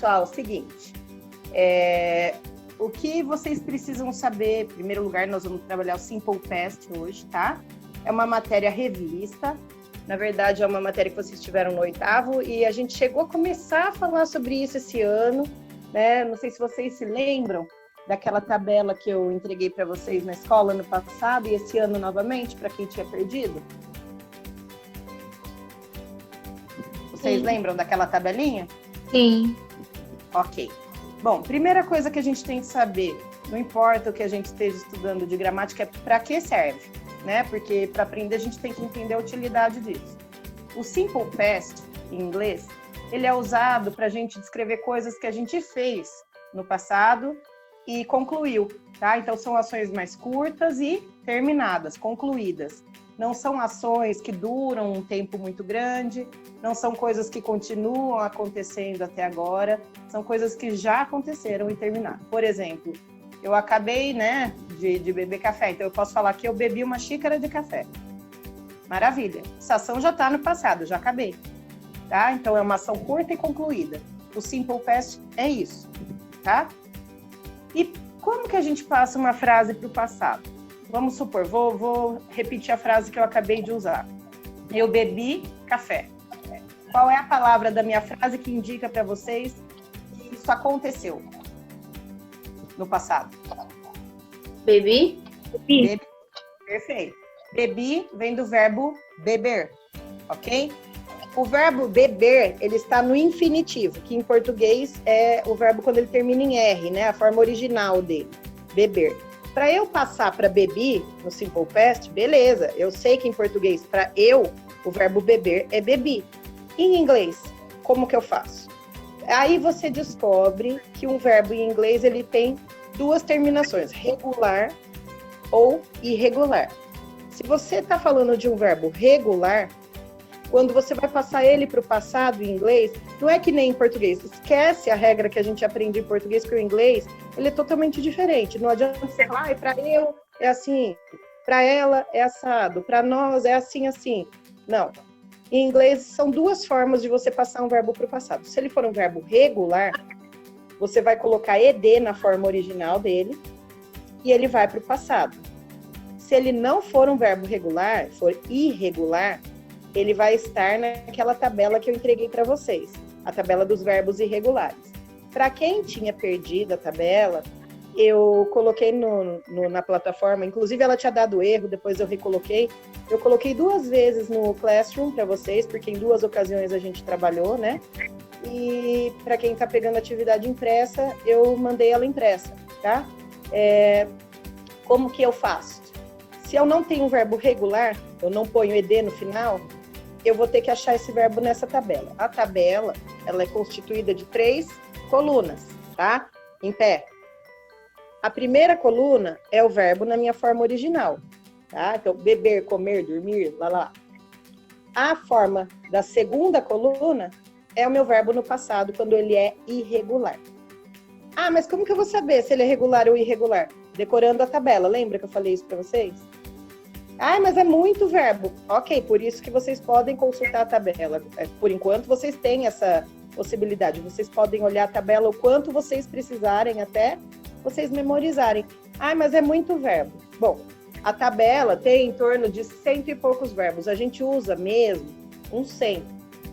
pessoal, seguinte. O que vocês precisam saber? Em primeiro lugar, nós vamos trabalhar o Simple Past hoje, tá? É uma matéria revista. Na verdade, é uma matéria que vocês tiveram no 8º e a gente chegou a começar a falar sobre isso esse ano, né? Não sei se vocês se lembram daquela tabela que eu entreguei para vocês na escola no passado e esse ano novamente, para quem tinha perdido. Vocês lembram daquela tabelinha? Sim. Ok. Bom, primeira coisa que a gente tem que saber, não importa o que a gente esteja estudando de gramática, é para que serve, né? Porque para aprender a gente tem que entender a utilidade disso. O Simple Past, em inglês, ele é usado para a gente descrever coisas que a gente fez no passado e concluiu, tá? Então são ações mais curtas e terminadas, concluídas. Não são ações que duram um tempo muito grande, não são coisas que continuam acontecendo até agora, são coisas que já aconteceram e terminaram. Por exemplo, eu acabei, né, de beber café, então eu posso falar que eu bebi uma xícara de café. Maravilha, essa ação já está no passado, já acabei. Tá? Então é uma ação curta e concluída. O Simple Past é isso, tá? E como que a gente passa uma frase para o passado? Vamos supor, vou repetir a frase que eu acabei de usar. Eu bebi café. Qual é a palavra da minha frase que indica para vocês que isso aconteceu no passado? Bebi? Bebi. Perfeito. Bebi vem do verbo beber, ok? O verbo beber, ele está no infinitivo, que em português é o verbo quando ele termina em R, né? A forma original dele, beber. Para eu passar para bebi, no Simple Past, beleza. Eu sei que em português, para eu, o verbo beber é bebi. Em inglês, como que eu faço? Aí você descobre que um verbo em inglês, ele tem duas terminações, regular ou irregular. Se você está falando de um verbo regular, quando você vai passar ele para o passado em inglês, não é que nem em português. Esquece a regra que a gente aprende em português, que o inglês ele é totalmente diferente. Não adianta você falar, para eu é assim, para ela é assado, para nós é assim, assim. Não. Em inglês, são duas formas de você passar um verbo para o passado. Se ele for um verbo regular, você vai colocar ed na forma original dele e ele vai para o passado. Se ele não for um verbo regular, for irregular, ele vai estar naquela tabela que eu entreguei para vocês, a tabela dos verbos irregulares. Para quem tinha perdido a tabela, eu coloquei na plataforma, inclusive ela tinha dado erro, depois eu recoloquei. Eu coloquei 2 vezes no Classroom para vocês, porque em 2 ocasiões a gente trabalhou, né? E para quem está pegando atividade impressa, eu mandei ela impressa, tá? Como que eu faço? Se eu não tenho um verbo regular, eu não ponho ed no final, eu vou ter que achar esse verbo nessa tabela. A tabela, ela é constituída de 3 colunas, tá? Em pé. A primeira coluna é o verbo na minha forma original, tá? Então, beber, comer, dormir, lá. A forma da segunda coluna é o meu verbo no passado, quando ele é irregular. Ah, mas como que eu vou saber se ele é regular ou irregular? Decorando a tabela. Lembra que eu falei isso para vocês? Ah, mas é muito verbo. Ok, por isso que vocês podem consultar a tabela. Por enquanto, vocês têm essa possibilidade. Vocês podem olhar a tabela o quanto vocês precisarem até vocês memorizarem. Ah, mas é muito verbo. Bom, a tabela tem em torno de 100 e poucos verbos. A gente usa mesmo uns 100,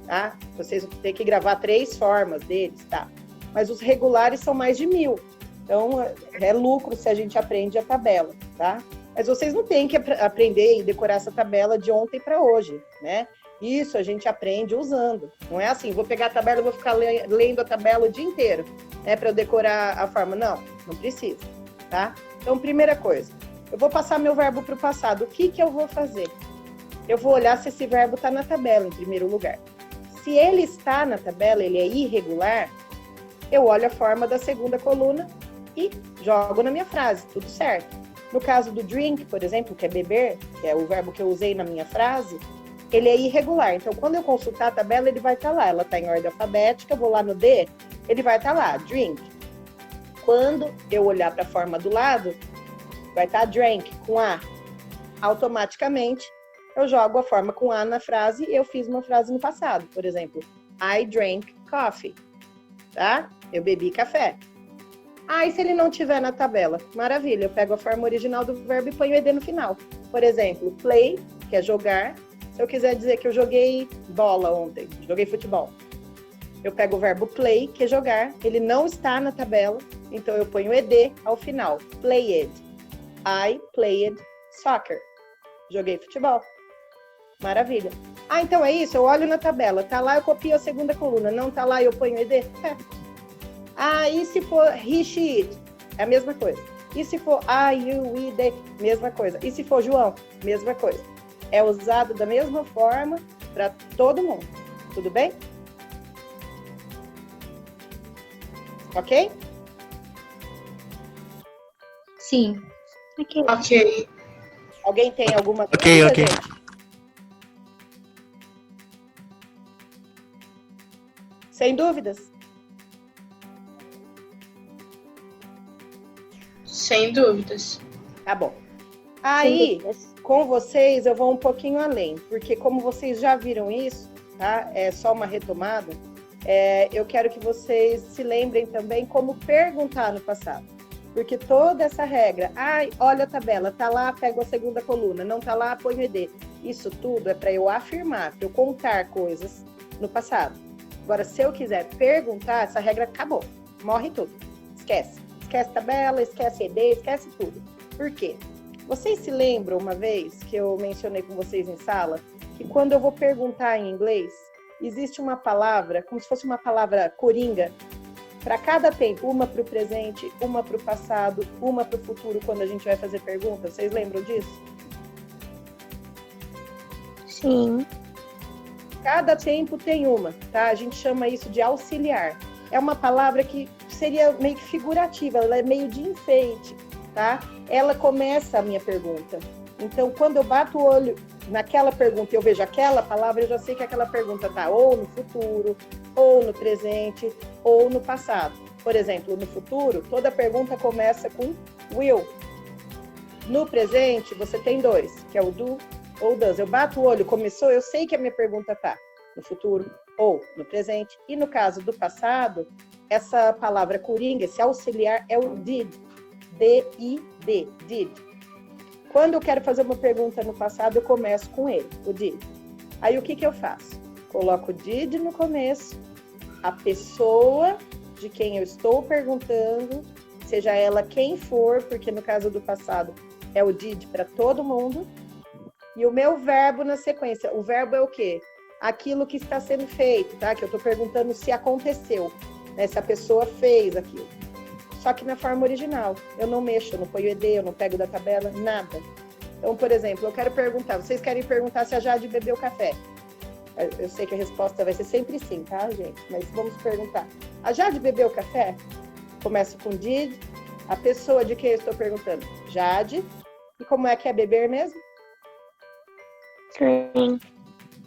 tá? Vocês vão ter que gravar 3 formas deles, tá? Mas os regulares são mais de 1000. Então, é lucro se a gente aprende a tabela, tá? Mas vocês não têm que aprender e decorar essa tabela de ontem para hoje, né? Isso a gente aprende usando. Não é assim, vou pegar a tabela e vou ficar lendo a tabela o dia inteiro, né? Para eu decorar a forma. Não precisa, tá? Então, primeira coisa, eu vou passar meu verbo para o passado. O que eu vou fazer? Eu vou olhar se esse verbo está na tabela, em primeiro lugar. Se ele está na tabela, ele é irregular, eu olho a forma da segunda coluna e jogo na minha frase, tudo certo. No caso do drink, por exemplo, que é beber, que é o verbo que eu usei na minha frase, ele é irregular. Então, quando eu consultar a tabela, ele vai estar lá. Ela está em ordem alfabética, eu vou lá no D, ele vai estar lá, drink. Quando eu olhar para a forma do lado, vai estar drank, com A. Automaticamente, eu jogo a forma com A na frase e eu fiz uma frase no passado. Por exemplo, I drank coffee, tá? Eu bebi café. E se ele não tiver na tabela? Maravilha, eu pego a forma original do verbo e ponho o ed no final. Por exemplo, play, que é jogar. Se eu quiser dizer que eu joguei bola ontem, joguei futebol, eu pego o verbo play, que é jogar. Ele não está na tabela, então eu ponho o ed ao final. Played. I played soccer. Joguei futebol. Maravilha. Então é isso, eu olho na tabela. Tá lá, eu copio a segunda coluna. Não tá lá, eu ponho o ed? E se for he, she, it? É a mesma coisa. E se for I, you, we, they? Mesma coisa. E se for João? Mesma coisa. É usado da mesma forma para todo mundo. Tudo bem? Ok? Sim. Ok. Alguém tem alguma dúvida, Ok. gente? Sem dúvidas? Sem dúvidas. Tá bom. Aí, com vocês, eu vou um pouquinho além, porque como vocês já viram isso, tá? É só uma retomada. Eu quero que vocês se lembrem também como perguntar no passado. Porque toda essa regra, olha a tabela, tá lá, pego a segunda coluna, não tá lá, põe o ed. Isso tudo é para eu afirmar, para eu contar coisas no passado. Agora, se eu quiser perguntar, essa regra acabou. Morre tudo. Esquece. Esquece tabela, esquece ed, esquece tudo. Por quê? Vocês se lembram uma vez que eu mencionei com vocês em sala que quando eu vou perguntar em inglês, existe uma palavra, como se fosse uma palavra coringa, para cada tempo, uma para o presente, uma para o passado, uma para o futuro, quando a gente vai fazer perguntas. Vocês lembram disso? Sim. Cada tempo tem uma, tá? A gente chama isso de auxiliar. É uma palavra que seria meio que figurativa, ela é meio de enfeite, tá? Ela começa a minha pergunta. Então, quando eu bato o olho naquela pergunta e eu vejo aquela palavra, eu já sei que aquela pergunta tá ou no futuro, ou no presente, ou no passado. Por exemplo, no futuro, toda pergunta começa com will. No presente, você tem dois, que é o do ou does. Eu bato o olho, começou, eu sei que a minha pergunta tá no futuro ou no presente. E no caso do passado, essa palavra coringa, esse auxiliar, é o did. D-I-D, did. Quando eu quero fazer uma pergunta no passado, eu começo com ele, o did. Aí o que eu faço? Coloco o did no começo, a pessoa de quem eu estou perguntando, seja ela quem for, porque no caso do passado é o did para todo mundo, e o meu verbo na sequência. O verbo é o quê? Aquilo que está sendo feito, tá? Que eu estou perguntando se aconteceu, né? Se a pessoa fez aquilo. Só que na forma original. Eu não mexo, eu não ponho ed, eu não pego da tabela, nada. Então, por exemplo, eu quero perguntar, vocês querem perguntar se a Jade bebeu café? Eu sei que a resposta vai ser sempre sim, tá, gente? Mas vamos perguntar. A Jade bebeu café? Começo com did. A pessoa de quem eu estou perguntando? Jade. E como é que é beber mesmo? Drink.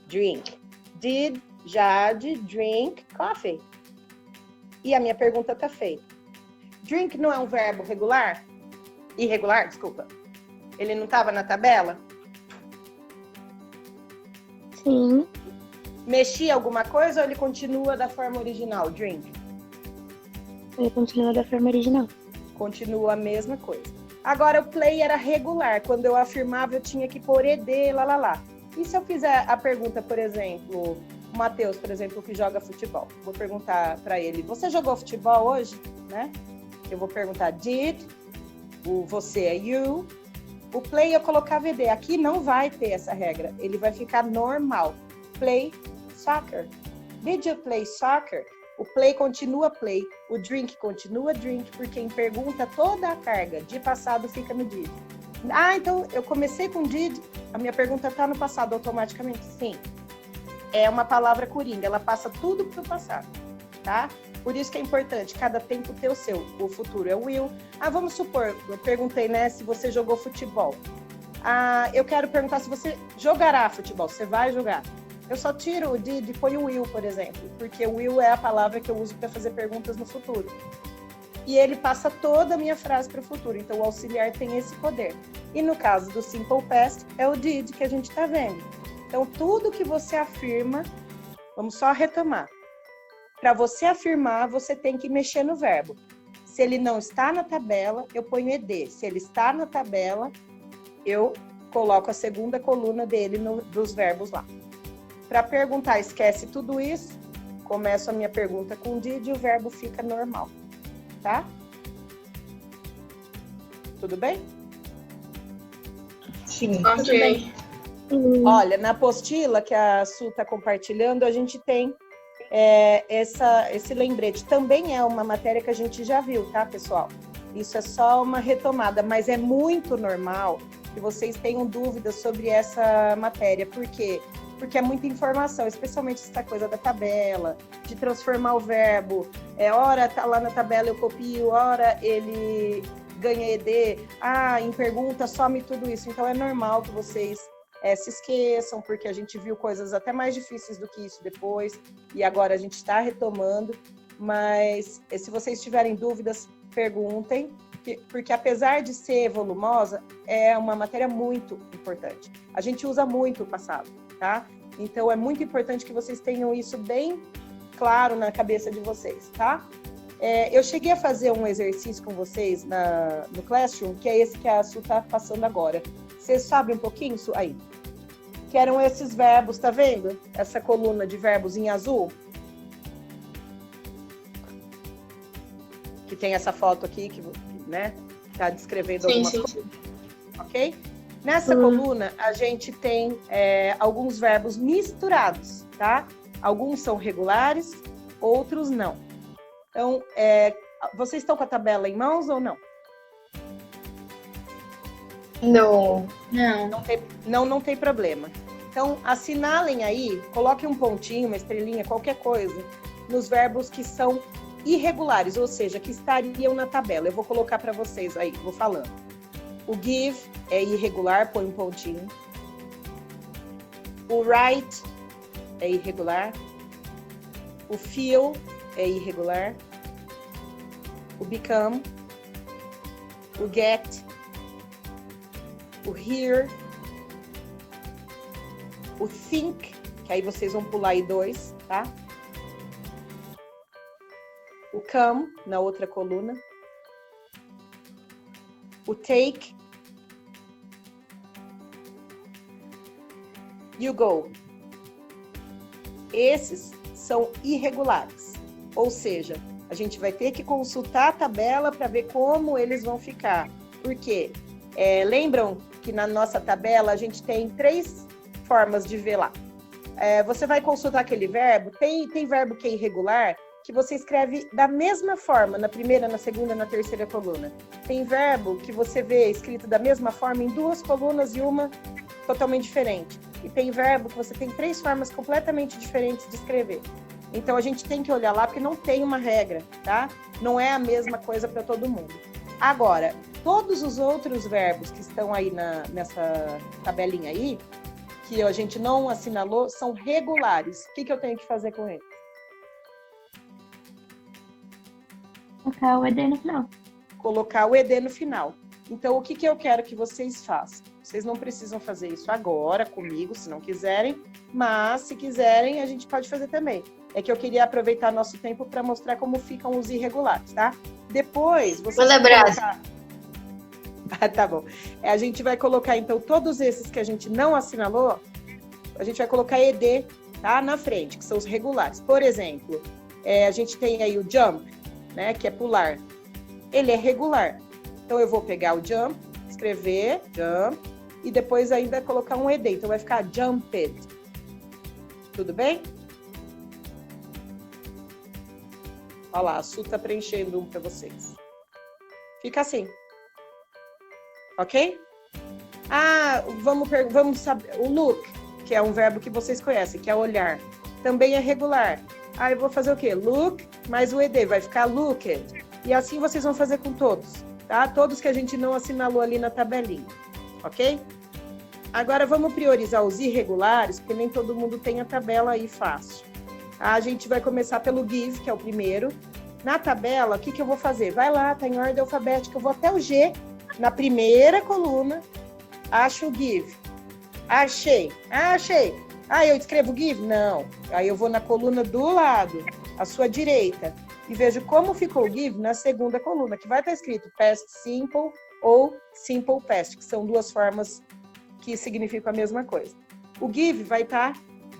Drink. Did Jade drink coffee? E a minha pergunta está feita. Drink não é um verbo regular? Irregular, desculpa. Ele não estava na tabela? Sim. Mexi alguma coisa ou ele continua da forma original, drink? Ele continua da forma original. Continua a mesma coisa. Agora, o play era regular. Quando eu afirmava, eu tinha que pôr ed, lá. E se eu fizer a pergunta, por exemplo, o Matheus, por exemplo, que joga futebol. Vou perguntar para ele, você jogou futebol hoje? Né? Eu vou perguntar, did? O você é you. O play eu colocava ed. Aqui não vai ter essa regra. Ele vai ficar normal. Play soccer. Did you play soccer? O play continua play. O drink continua drink, porque em pergunta toda a carga de passado fica no did. Então eu comecei com did, a minha pergunta está no passado automaticamente? Sim. É uma palavra coringa, ela passa tudo para o passado, tá? Por isso que é importante, cada tempo ter o seu. O futuro é o will. Vamos supor, eu perguntei, né, se você jogou futebol. Eu quero perguntar se você jogará futebol, você vai jogar. Eu só tiro o did e ponho o will, por exemplo, porque o will é a palavra que eu uso para fazer perguntas no futuro. E ele passa toda a minha frase para o futuro, então o auxiliar tem esse poder. E no caso do simple past, é o did que a gente está vendo. Então, tudo que você afirma, vamos só retomar. Para você afirmar, você tem que mexer no verbo. Se ele não está na tabela, eu ponho ED. Se ele está na tabela, eu coloco a segunda coluna dele dos verbos lá. Para perguntar, esquece tudo isso, começo a minha pergunta com did e o verbo fica normal, tá? Tudo bem? Sim. Tudo bem. Sim. Olha, na apostila que a Su está compartilhando, a gente tem esse lembrete. Também é uma matéria que a gente já viu, tá, pessoal? Isso é só uma retomada, mas é muito normal que vocês tenham dúvidas sobre essa matéria. Por quê? Porque é muita informação, especialmente essa coisa da tabela, de transformar o verbo. Ora tá lá na tabela, eu copio, ora ele ganha ED. Em pergunta, some tudo isso. Então é normal que vocês se esqueçam, porque a gente viu coisas até mais difíceis do que isso depois, e agora a gente está retomando. Mas se vocês tiverem dúvidas, perguntem, porque apesar de ser volumosa, é uma matéria muito importante. A gente usa muito o passado, tá? Então é muito importante que vocês tenham isso bem claro na cabeça de vocês, tá? Eu cheguei a fazer um exercício com vocês no Classroom, que é esse que a Su está passando agora. Vocês sabem um pouquinho isso aí? Que eram esses verbos, tá vendo? Essa coluna de verbos em azul. Que tem essa foto aqui, que né, tá descrevendo algumas coisas. Ok? Nessa coluna, a gente tem alguns verbos misturados, tá? Alguns são regulares, outros não. Então, vocês estão com a tabela em mãos ou não? Não. Não. Não tem problema. Então, assinalem aí, coloquem um pontinho, uma estrelinha, qualquer coisa, nos verbos que são irregulares, ou seja, que estariam na tabela. Eu vou colocar para vocês aí, vou falando. O give é irregular, põe um pontinho. O write é irregular. O feel é irregular. O become. O get. O hear. O think, que aí vocês vão pular aí 2, tá? O come, na outra coluna. O take. You go. Esses são irregulares. Ou seja, a gente vai ter que consultar a tabela para ver como eles vão ficar. Por quê? Lembram que na nossa tabela a gente tem 3 formas de ver lá. Você vai consultar aquele verbo, tem verbo que é irregular, que você escreve da mesma forma, na primeira, na segunda, na terceira coluna. Tem verbo que você vê escrito da mesma forma em 2 colunas e uma totalmente diferente. E tem verbo que você tem 3 formas completamente diferentes de escrever. Então, a gente tem que olhar lá, porque não tem uma regra, tá? Não é a mesma coisa para todo mundo. Agora, todos os outros verbos que estão aí nessa tabelinha aí, que a gente não assinalou, são regulares. O que eu tenho que fazer com eles? Colocar o ED no final. Colocar o ED no final. Então, o que eu quero que vocês façam? Vocês não precisam fazer isso agora comigo, se não quiserem, mas se quiserem, a gente pode fazer também. É que eu queria aproveitar nosso tempo para mostrar como ficam os irregulares, tá? Depois, vocês vão colocar... tá bom. A gente vai colocar, então, todos esses que a gente não assinalou, a gente vai colocar ED, tá? Na frente, que são os regulares. Por exemplo, a gente tem aí o jump, né? Que é pular. Ele é regular. Então, eu vou pegar o jump, escrever jump, e depois ainda colocar um ED. Então, vai ficar jumped. Tudo bem? Olha lá, a Su tá preenchendo um para vocês. Fica assim. Ok? Vamos saber. O look, que é um verbo que vocês conhecem, que é olhar, também é regular. Eu vou fazer o quê? Look mais o ED, vai ficar looked. E assim vocês vão fazer com todos, tá? Todos que a gente não assinalou ali na tabelinha, ok? Agora vamos priorizar os irregulares, porque nem todo mundo tem a tabela aí fácil. A gente vai começar pelo give, que é o primeiro. Na tabela, o que eu vou fazer? Vai lá, tá em ordem alfabética, eu vou até o G, na primeira coluna, acho o give. Achei. Eu escrevo give? Não. Aí eu vou na coluna do lado. à sua direita e vejo como ficou o give na segunda coluna, que vai estar escrito past simple ou simple past, que são duas formas que significam a mesma coisa. O give vai estar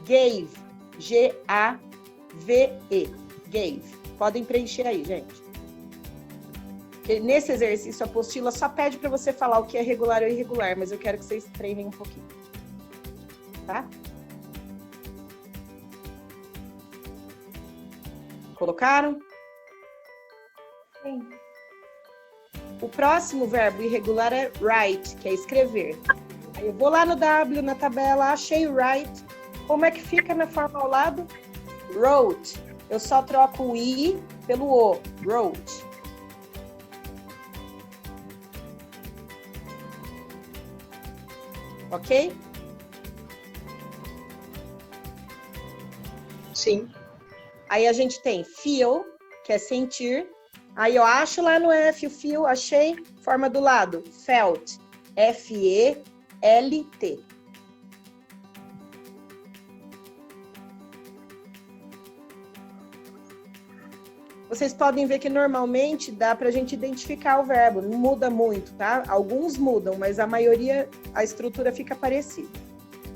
gave, G-A-V-E, gave. Podem preencher aí, gente. Porque nesse exercício, a apostila só pede para você falar o que é regular ou irregular, mas eu quero que vocês treinem um pouquinho. Tá? Colocaram? Sim. O próximo verbo irregular é write, que é escrever. Aí eu vou lá no W, na tabela, achei write. Como é que fica na forma ao lado? Wrote. Eu só troco o I pelo O. Wrote. Ok? Sim. Aí a gente tem feel, que é sentir. Aí eu acho lá no F, o feel, achei, forma do lado, felt, F-E-L-T. Vocês podem ver que normalmente dá pra gente identificar o verbo, não muda muito, tá? Alguns mudam, mas a maioria, a estrutura fica parecida.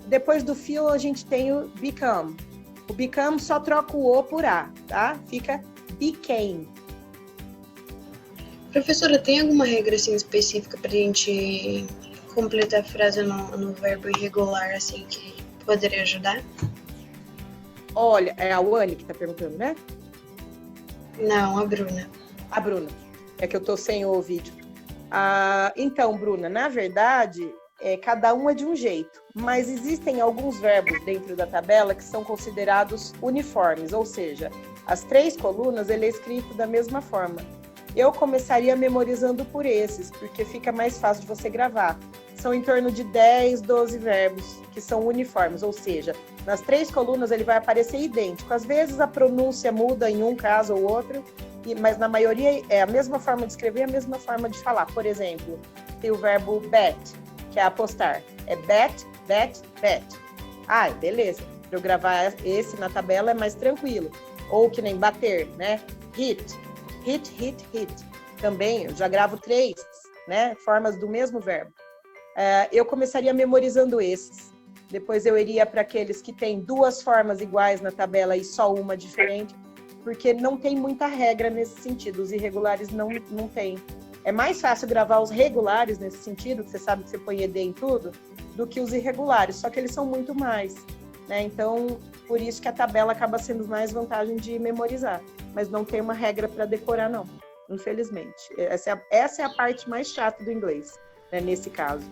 Depois do feel, a gente tem o become. O become só troca o O por A, tá? Fica became. Professora, tem alguma regra assim, específica para a gente completar a frase no verbo irregular, assim, que poderia ajudar? Olha, é a Wani que tá perguntando, né? Não, a Bruna. A Bruna. É que eu tô sem o vídeo. Então, Bruna, na verdade, cada um é de um jeito. Mas existem alguns verbos dentro da tabela que são considerados uniformes. Ou seja, as 3 colunas, ele é escrito da mesma forma. Eu começaria memorizando por esses, porque fica mais fácil de você gravar. São em torno de 10, 12 verbos que são uniformes, ou seja, nas 3 colunas ele vai aparecer idêntico. Às vezes a pronúncia muda em um caso ou outro, mas na maioria é a mesma forma de escrever, a mesma forma de falar. Por exemplo, tem o verbo bet, que é apostar. É bet, bet, bet. Beleza. Para eu gravar esse na tabela é mais tranquilo. Ou que nem bater, né? Hit. Hit, hit, hit. Também, eu já gravo 3, né? Formas do mesmo verbo. Eu começaria memorizando esses. Depois eu iria para aqueles que têm 2 formas iguais na tabela e só uma diferente, porque não tem muita regra nesse sentido. Os irregulares não tem. É mais fácil gravar os regulares nesse sentido, que você sabe que você põe ED em tudo, do que os irregulares, só que eles são muito mais, né? Então, por isso que a tabela acaba sendo mais vantagem de memorizar. Mas não tem uma regra para decorar, não, infelizmente. Essa é a parte mais chata do inglês, né, nesse caso.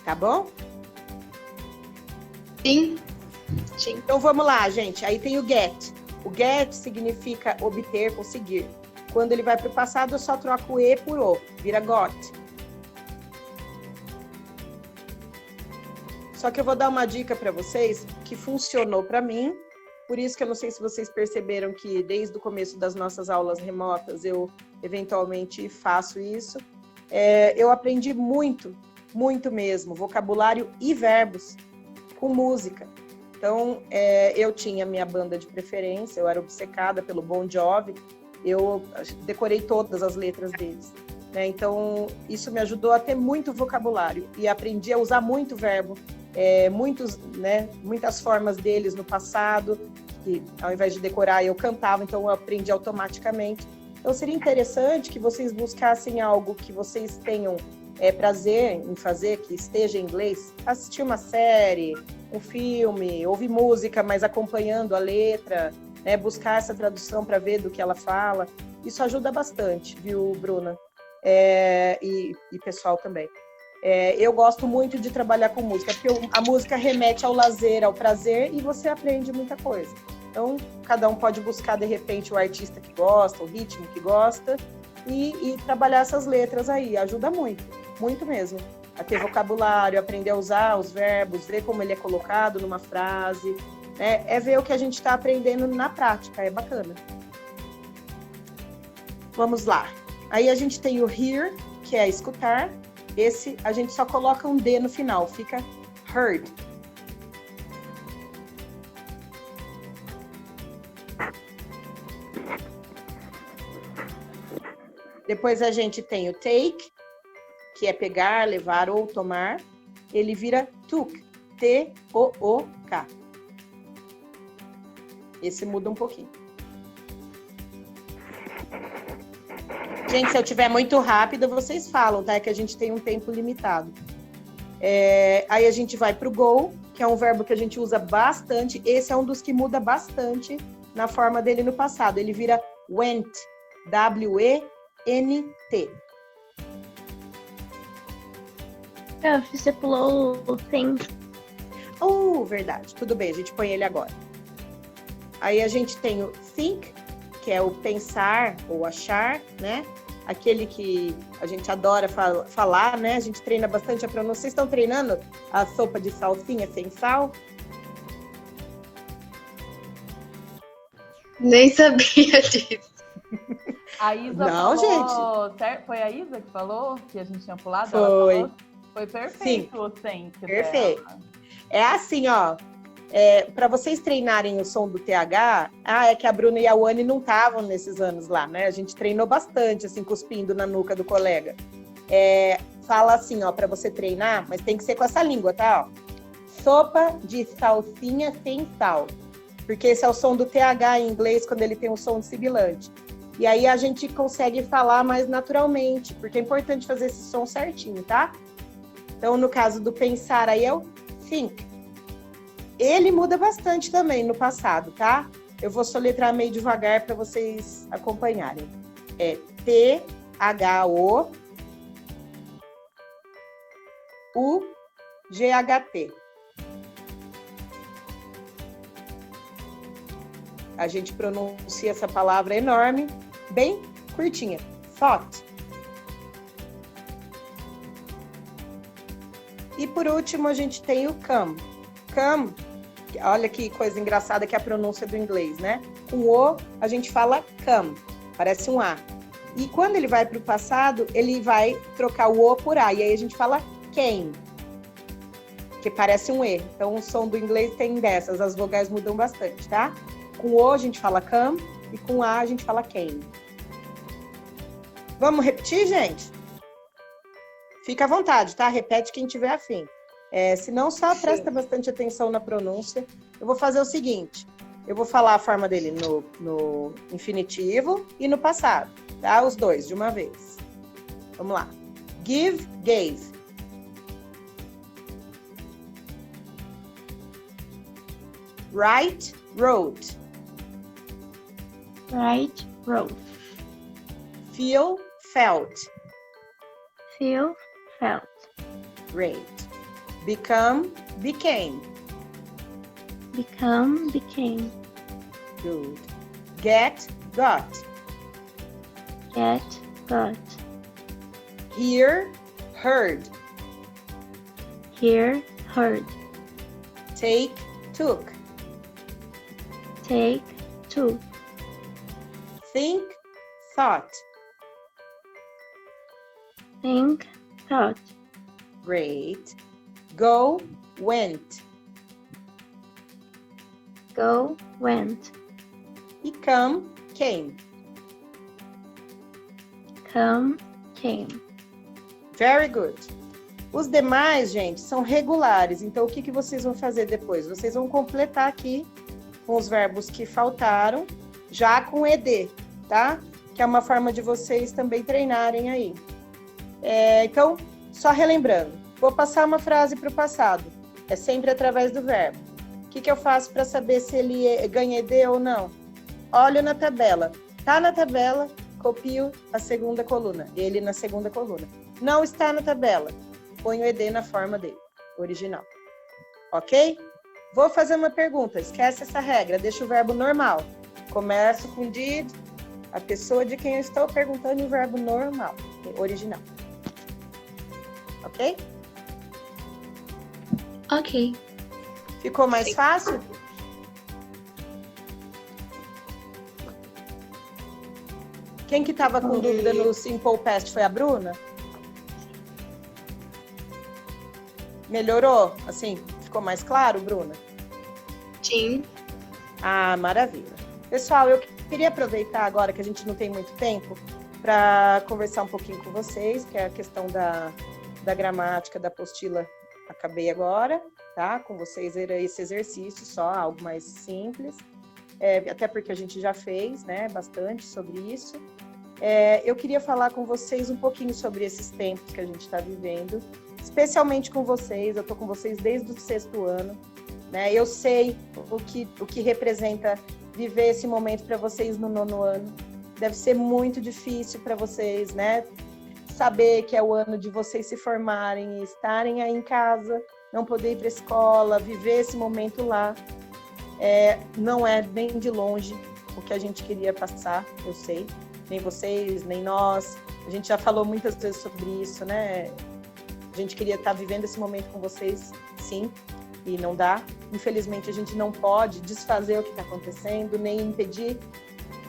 Tá bom? Sim. Sim. Então vamos lá, gente. Aí tem o get. O get significa obter, conseguir. Quando ele vai para o passado, eu só troco o E por O. Vira got. Só que eu vou dar uma dica para vocês que funcionou para mim. Por isso que eu não sei se vocês perceberam que desde o começo das nossas aulas remotas eu eventualmente faço isso. Eu aprendi muito mesmo, vocabulário e verbos com música. Então, eu tinha minha banda de preferência, eu era obcecada pelo Bon Jovi, eu decorei todas as letras deles, né? Então, isso me ajudou a ter muito vocabulário e aprendi a usar muito verbo, muitas formas deles no passado, que ao invés de decorar eu cantava, então eu aprendi automaticamente. Então, seria interessante que vocês buscassem algo que vocês tenham prazer em fazer, que esteja em inglês, assistir uma série, um filme, ouvir música, mas acompanhando a letra, né, buscar essa tradução para ver do que ela fala. Isso ajuda bastante, viu, Bruna? E pessoal também. Eu gosto muito de trabalhar com música, porque a música remete ao lazer, ao prazer, e você aprende muita coisa. Então, cada um pode buscar, de repente, o artista que gosta, o ritmo que gosta, e trabalhar essas letras aí. Ajuda muito, muito mesmo. A ter vocabulário, aprender a usar os verbos, ver como ele é colocado numa frase, né? É ver o que a gente está aprendendo na prática, é bacana. Vamos lá. Aí a gente tem o hear, que é escutar. Esse a gente só coloca um D no final, fica heard. Depois a gente tem o take, que é pegar, levar ou tomar. Ele vira took, T-O-O-K. Esse muda um pouquinho. Gente, se eu tiver muito rápido, vocês falam, tá? É que a gente tem um tempo limitado. Aí a gente vai para o go, que é um verbo que a gente usa bastante. Esse é um dos que muda bastante na forma dele no passado. Ele vira went, W-E-N-T. Você pulou o think. Verdade. Tudo bem, a gente põe ele agora. Aí a gente tem o think, que é o pensar ou achar, né? Aquele que a gente adora falar, né? A gente treina bastante a pronúncia. Vocês estão treinando a sopa de salsinha sem sal? Nem sabia disso. A Isa Não, falou... Foi a Isa que falou que a gente tinha pulado? Foi. Ela falou? Foi perfeito Sim. o think Perfeito. dela. É assim, ó. Para vocês treinarem o som do TH, é que a Bruna e a Wani não estavam nesses anos lá, né? A gente treinou bastante, assim, cuspindo na nuca do colega. Fala assim, ó, para você treinar, mas tem que ser com essa língua, tá? Ó. Sopa de salsinha sem sal. Porque esse é o som do TH em inglês, quando ele tem um som sibilante. E aí a gente consegue falar mais naturalmente, porque é importante fazer esse som certinho, tá? Então, no caso do pensar, aí é o think. Ele muda bastante também no passado, tá? Eu vou soletrar meio devagar para vocês acompanharem. É T-H-O-U-G-H-T. A gente pronuncia essa palavra enorme, bem curtinha. Thought. E por último, a gente tem o come. Come, olha que coisa engraçada que é a pronúncia do inglês, né? Com o, a gente fala come, parece um A. E quando ele vai para o passado, ele vai trocar o O por A. E aí a gente fala came, que parece um E. Então o som do inglês tem dessas, as vogais mudam bastante, tá? Com o a gente fala come e com A a gente fala came. Vamos repetir, gente? Fica à vontade, tá? Repete quem tiver afim. Se não, só presta bastante atenção na pronúncia. Eu vou fazer o seguinte. Eu vou falar a forma dele no infinitivo e no passado, tá? Os dois, de uma vez. Vamos lá. Give, gave. Write, wrote. Write, wrote. Feel, felt. Feel, felt. Great. Become, became. Become, became. Good. Get, got. Get, got. Hear, heard. Hear, heard. Take, took. Take, took. Think, thought. Think, thought. Great. Go, went. Go, went. E come, came. Come, came. Very good. Os demais, gente, são regulares. Então, o que vocês vão fazer depois? Vocês vão completar aqui com os verbos que faltaram, já com ED, tá? Que é uma forma de vocês também treinarem aí. Então, só relembrando. Vou passar uma frase para o passado. É sempre através do verbo. O que eu faço para saber se ele ganha ED ou não? Olho na tabela. Tá na tabela, copio a segunda coluna. Ele na segunda coluna. Não está na tabela. Ponho o ED na forma dele, original. Ok? Vou fazer uma pergunta. Esquece essa regra. Deixa o verbo normal. Começo com did. A pessoa de quem eu estou perguntando o verbo normal, original. Ok? Ok. Ficou mais fácil? Quem que estava com dúvida no Simple Past foi a Bruna? Melhorou? Assim, ficou mais claro, Bruna? Sim. Ah, maravilha. Pessoal, eu queria aproveitar agora que a gente não tem muito tempo para conversar um pouquinho com vocês, que é a questão da gramática, da apostila, acabei agora, tá? Com vocês era esse exercício só, algo mais simples, até porque a gente já fez, né, bastante sobre isso. Eu queria falar com vocês um pouquinho sobre esses tempos que a gente está vivendo, especialmente com vocês. Eu estou com vocês desde o 6º ano, né? Eu sei o que representa viver esse momento para vocês no 9º ano. Deve ser muito difícil para vocês, né? Saber que é o ano de vocês se formarem e estarem aí em casa, não poder ir para a escola, viver esse momento lá. Não é nem de longe o que a gente queria passar, eu sei. Nem vocês, nem nós. A gente já falou muitas vezes sobre isso, né? A gente queria estar vivendo esse momento com vocês, sim, e não dá. Infelizmente, a gente não pode desfazer o que está acontecendo, nem impedir,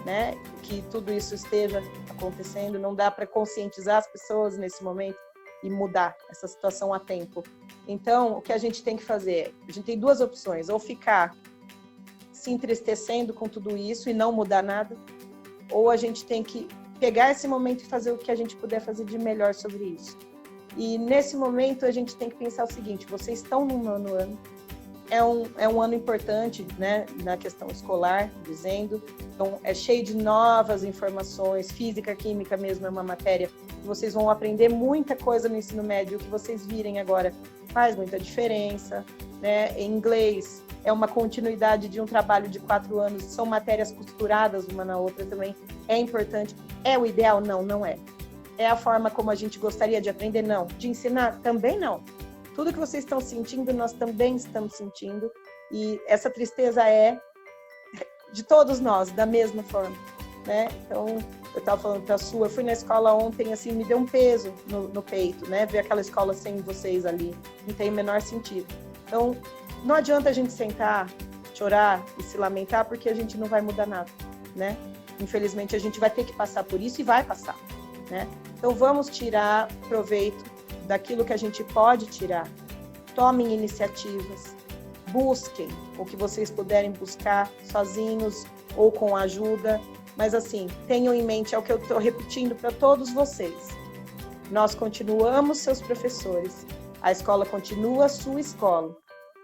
né, que tudo isso esteja acontecendo. Não dá para conscientizar as pessoas nesse momento e mudar essa situação a tempo. Então, o que a gente tem que fazer? A gente tem 2 opções: ou ficar se entristecendo com tudo isso e não mudar nada, ou a gente tem que pegar esse momento e fazer o que a gente puder fazer de melhor sobre isso. E nesse momento a gente tem que pensar o seguinte: vocês estão no 9º ano, é um ano importante, né, na questão escolar, dizendo, então é cheio de novas informações, física, química mesmo é uma matéria que vocês vão aprender muita coisa no ensino médio, o que vocês virem agora faz muita diferença, né? Em inglês é uma continuidade de um trabalho de 4 anos, são matérias costuradas uma na outra também, é importante. É o ideal? Não, não é. É a forma como a gente gostaria de aprender? Não. De ensinar? Também não. Tudo que vocês estão sentindo, nós também estamos sentindo, e essa tristeza é de todos nós, da mesma forma, né? Então, eu estava falando para a sua, eu fui na escola ontem, assim, me deu um peso no peito, né? Ver aquela escola sem vocês ali, não tem o menor sentido. Então, não adianta a gente sentar, chorar e se lamentar, porque a gente não vai mudar nada, né? Infelizmente, a gente vai ter que passar por isso e vai passar, né? Então, vamos tirar proveito daquilo que a gente pode tirar. Tomem iniciativas, busquem o que vocês puderem buscar sozinhos ou com ajuda, mas assim, tenham em mente, é o que eu estou repetindo para todos vocês. Nós continuamos seus professores, a escola continua a sua escola,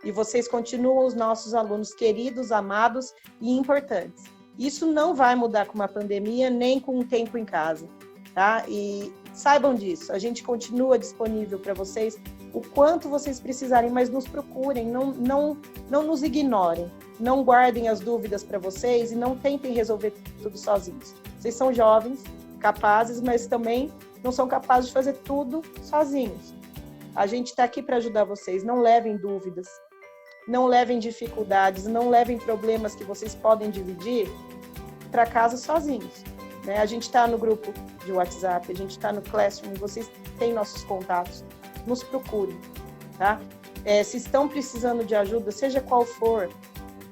e vocês continuam os nossos alunos queridos, amados e importantes. Isso não vai mudar com uma pandemia, nem com um tempo em casa, tá? E saibam disso, a gente continua disponível para vocês o quanto vocês precisarem, mas nos procurem, não nos ignorem, não guardem as dúvidas para vocês e não tentem resolver tudo sozinhos. Vocês são jovens, capazes, mas também não são capazes de fazer tudo sozinhos. A gente está aqui para ajudar vocês, não levem dúvidas, não levem dificuldades, não levem problemas que vocês podem dividir para casa sozinhos. Né? A gente está no grupo de WhatsApp, a gente está no Classroom, vocês têm nossos contatos, nos procurem, tá? Se estão precisando de ajuda, seja qual for,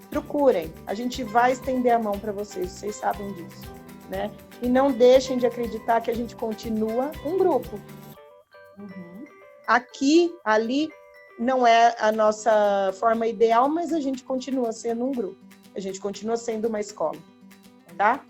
procurem, a gente vai estender a mão para vocês sabem disso, né? E não deixem de acreditar que a gente continua um grupo. Aqui, ali, não é a nossa forma ideal, mas a gente continua sendo um grupo, a gente continua sendo uma escola, tá?